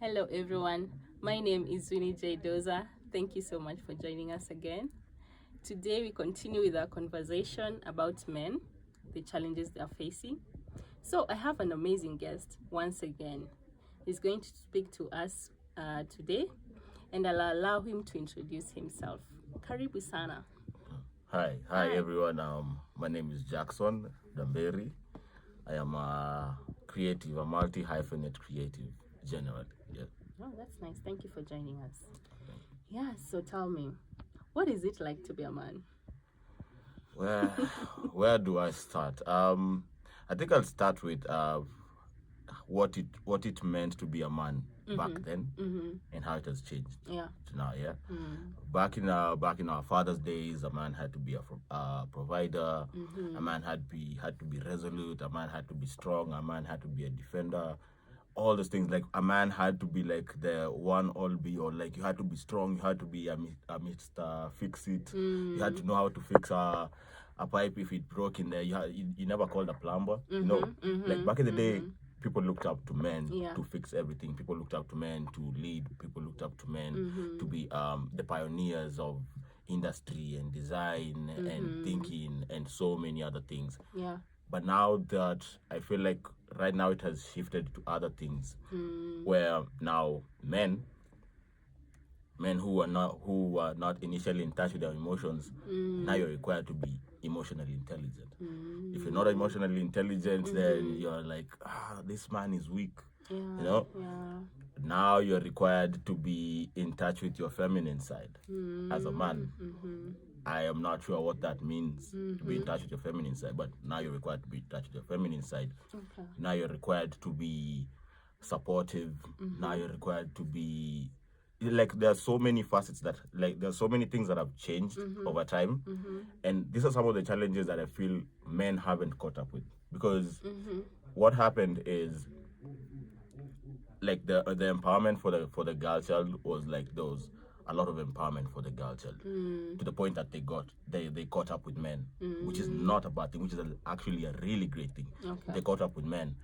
Hello everyone, my name is Winnie J Doxa. Thank you so much for joining us again. Today we continue with our conversation about men, the challenges they are facing. So I have an amazing guest once again. He's going to speak to us today, and I'll allow him to introduce himself. Karibu sana. Hi everyone. My name is Jackson Damberi. I am a creative, a multi-hyphenate creative, generally. Yeah. Oh, that's nice. Thank you for joining us. Yeah, so tell me, what is it like to be a man? Where do I start? I think I'll start with what it meant to be a man back then, and how it has changed to now. Yeah. Back in our father's days, a man had to be a provider. A man had to be resolute. A man had to be strong. A man had to be a defender. All those things, like a man had to be like the one all be all. Like you had to be strong. You had to be a Mr. Fix It. You had to know how to fix a pipe if it broke in there. You never called a plumber. Like back in the day, people looked up to men to fix everything. People looked up to men to lead. People looked up to men to be the pioneers of industry and design and thinking and so many other things. Yeah. But now that I feel like right now it has shifted to other things, where now men who are not initially in touch with their emotions, now you're required to be emotionally intelligent. If you're not emotionally intelligent, then you're like, this man is weak. Yeah. Now you're required to be in touch with your feminine side as a man. I am not sure what that means to be in touch with your feminine side, but now you're required to be in touch with your feminine side. Okay. Now you're required to be supportive. Now you're required to be like, there are so many facets that, like, there are so many things that have changed over time, and these are some of the challenges that I feel men haven't caught up with, because what happened is, like, the empowerment for the girl child was like, there was a lot of empowerment for the girl child, to the point that they caught up with men, which is not a bad thing, which is actually a really great thing. Okay. They caught up with men,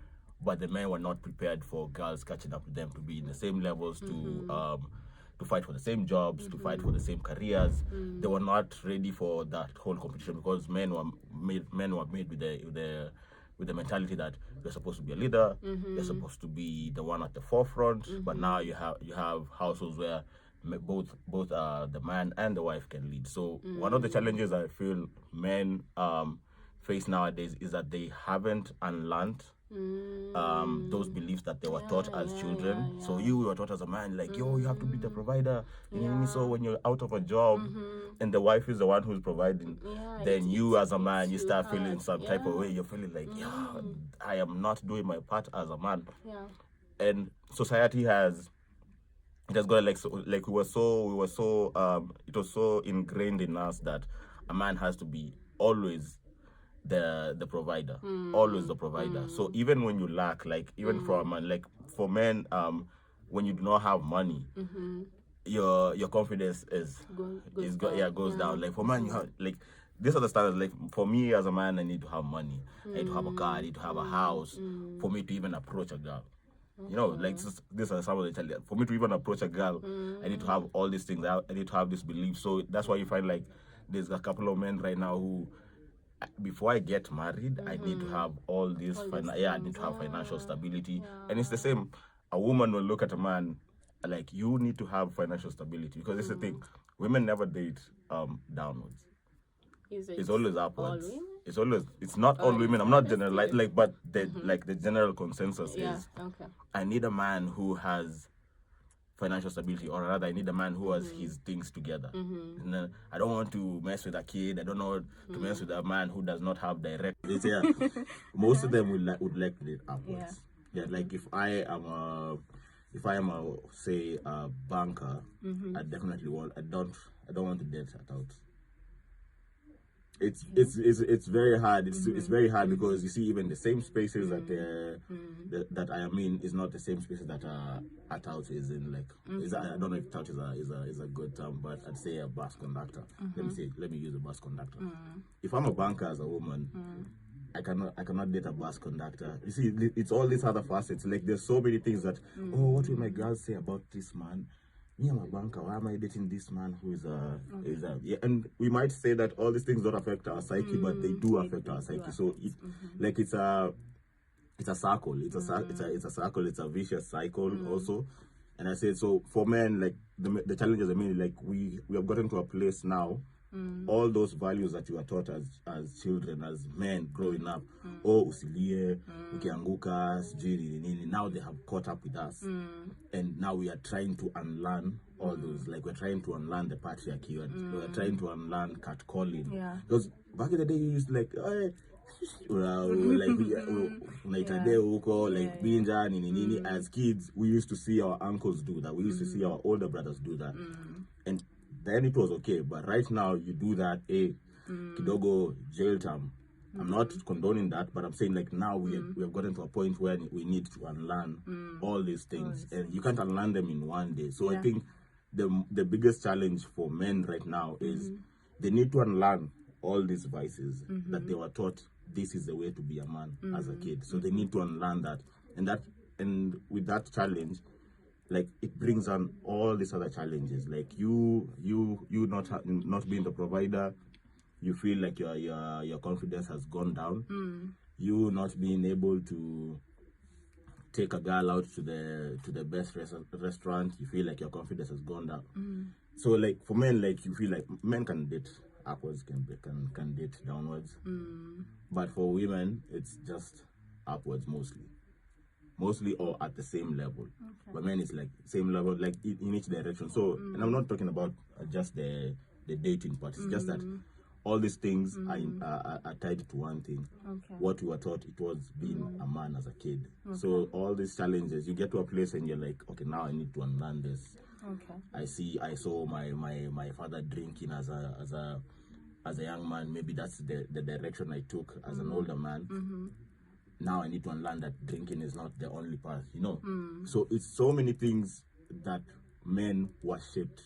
but the men were not prepared for girls catching up with them, to be in the same levels, to fight for the same jobs, to fight for the same careers. They were not ready for that whole competition, because men were made with the mentality that you're supposed to be a leader, you're supposed to be the one at the forefront. But now you have households where both the man and the wife can lead. So one of the challenges I feel men face nowadays is that they haven't unlearned those beliefs that they were taught as children. So you were taught as a man, like, yo, you have to be the provider. So when you're out of a job and the wife is the one who's providing, then you as a man, you start feeling some type of way. You're feeling like, I am not doing my part as a man. And society it has got it was so ingrained in us that a man has to be always the provider, always the provider. So even when you lack, like, even for a man, like for men, when you do not have money, your confidence goes down. Like for man, you have, like, these are the standards. Like for me as a man, I need to have money, I need to have a car, I need to have a house for me to even approach a girl. Like, these are some of the challenges. For me to even approach a girl, I need to have all these things. I need to have this belief. So that's why you find, like, there's a couple of men right now who, before I get married, I need to have all this. I need to have financial stability. And it's the same. A woman will look at a man like, you need to have financial stability, because it's the thing. Women never date downwards. It's always upwards. It's not all women. I'm not generalizing, but the general consensus is, I need a man who has financial stability, or rather, I need a man who has his things together. And then I don't want to mess with a kid. I don't know to mess with a man who does not have direct. Most of them would like to date upwards. Like if I am a say a banker, I definitely want. I don't want to date out. It's very hard. It's very hard, because you see, even the same spaces that I am in is not the same spaces that a tout is in. Like, I don't know if tout is a good term, but I'd say a bus conductor. Let me use a bus conductor. If I'm a banker as a woman, I cannot date a bus conductor. You see, it's all these other facets. Like there's so many things that what will my girls say about this man? Me, I'm a banker. Why am I dating this man who is a yeah? And we might say that all these things don't affect our psyche, but they do affect our psyche. So it like it's a circle. It's a circle. It's a vicious cycle also. And I said, so for men, like the challenges, I mean, like we have gotten to a place now. All those values that you were taught as children, as men growing up, oh usilie, ukianguka, sijui nini, now they have caught up with us, and now we are trying to unlearn all those. Like we're trying to unlearn the patriarchy, we're trying to unlearn catcalling. Because back in the day, you used like, hey, like unaitadeo huko, like binja nini nini. As kids, we used to see our uncles do that. We used to see our older brothers do that, and then it was okay. But right now, you do that, kidogo jail term. I'm not condoning that, but I'm saying like now we have gotten to a point where we need to unlearn all these things, and you can't unlearn them in one day. So I think the biggest challenge for men right now is they need to unlearn all these vices that they were taught. This is the way to be a man as a kid. So they need to unlearn that, and with that challenge, like it brings on all these other challenges. Like you not being the provider, you feel like your confidence has gone down. You not being able to take a girl out to the best restaurant, you feel like your confidence has gone down. So like for men, like you feel like men can date upwards, can date downwards, but for women it's just upwards mostly or at the same level. But men it's like same level, like in each direction. So and I'm not talking about just the dating part. It's just that all these things are tied to one thing. What you were taught, it was being a man as a kid. So all these challenges, you get to a place and you're like, okay, now I need to unlearn this. I saw my father drinking as a young man. Maybe that's the direction I took as an older man. Now I need to unlearn that drinking is not the only path, you know. So it's so many things that men were shaped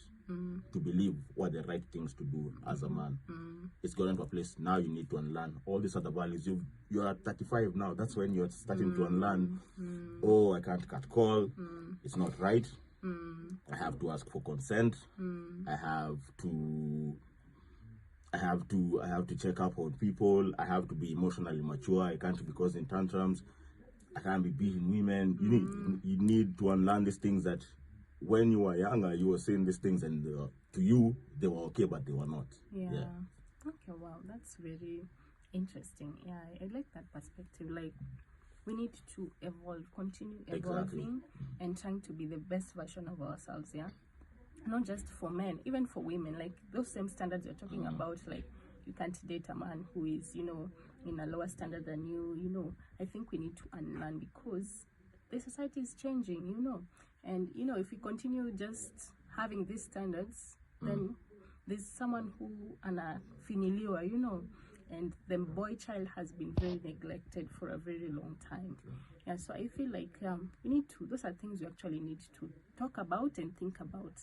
to believe were the right things to do as a man. It's gotten to a place now you need to unlearn all these other values. You're at 35 now. That's when you're starting to unlearn. Oh, I can't catcall. It's not right. I have to ask for consent. I have to check up on people. I have to be emotionally mature. I can't be causing tantrums. I can't be beating women. You need to unlearn these things that when you were younger, you were saying these things, and to you they were okay, but they were not. Yeah. Okay. Wow, that's very interesting. Yeah, I like that perspective. Like we need to evolve, continue evolving, and trying to be the best version of ourselves. Yeah. Not just for men, even for women, like those same standards you're talking about, like you can't date a man who is, you know, in a lower standard than you, I think we need to unlearn because the society is changing, and, if we continue just having these standards, then there's someone who anafiniliwa, and the boy child has been very neglected for a very long time. Yeah, so I feel like we need to, those are things we actually need to talk about and think about.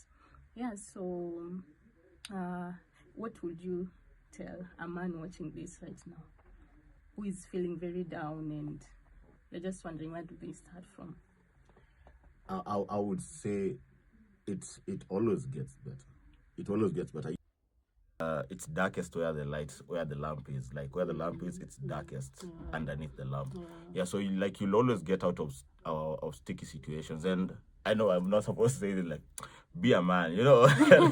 Yeah, so what would you tell a man watching this right now who is feeling very down and they're just wondering where do they start from? I would say it always gets better. It always gets better. It's darkest where the lamp is. Like where the lamp is, it's darkest underneath the lamp. Yeah, so you'll always get out of sticky situations. And I know I'm not supposed to say it like, be a man,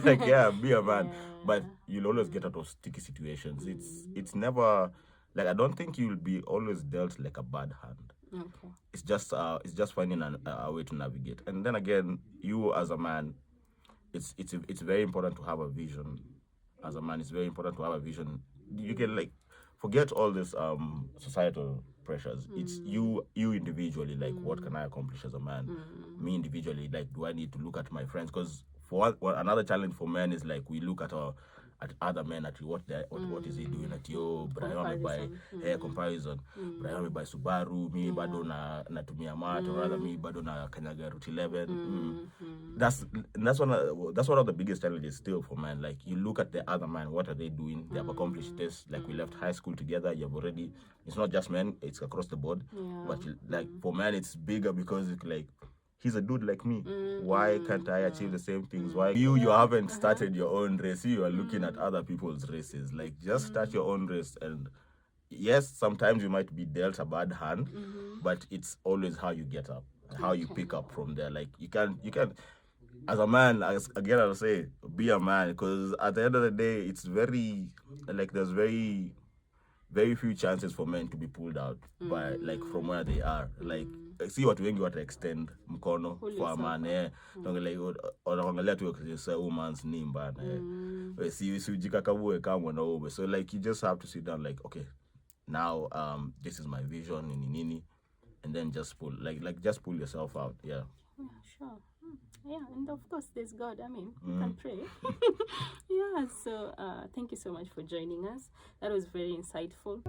like, yeah, be a man. But you'll always get out of sticky situations. It's never, like, I don't think you'll be always dealt like a bad hand. Okay. It's just finding a way to navigate. And then again, you as a man, it's very important to have a vision. As a man, it's very important to have a vision. You can, like, forget all this societal pressures. It's you individually, like, what can I accomplish as a man? Me individually, like, do I need to look at my friends? Because for another challenge for men is, like, we look at at other men, at what is he doing, at yo Brian by comparison. Brian by Subaru, me bado na tumia mat, or rather me bado na kanyaga Route 11. That's one of the biggest challenges still for men. Like, you look at the other man, what are they doing? They have accomplished this. Like, we left high school together. You've already, it's not just men, it's across the board. But like for men, it's bigger because it's like, he's a dude like me. Why can't I achieve the same things? Why you haven't started your own race? You are looking at other people's races. Like, just start your own race. And yes, sometimes you might be dealt a bad hand, but it's always how you get up, how you pick up from there. Like, you can as a man, again I'll say, be a man, because at the end of the day, it's very, like, there's very few chances for men to be pulled out by, like, from where they are. Like, see what wengi wata extend mkono for a man, like, wanaangalia tu a woman's name bana, si ujikakavue kama mwanaume. So like, you just have to sit down, like, okay, now this is my vision, nini, and then just pull yourself out. Yeah, sure. Yeah, and of course there's God. I mean, you can pray. Yeah, so thank you so much for joining us. That was very insightful.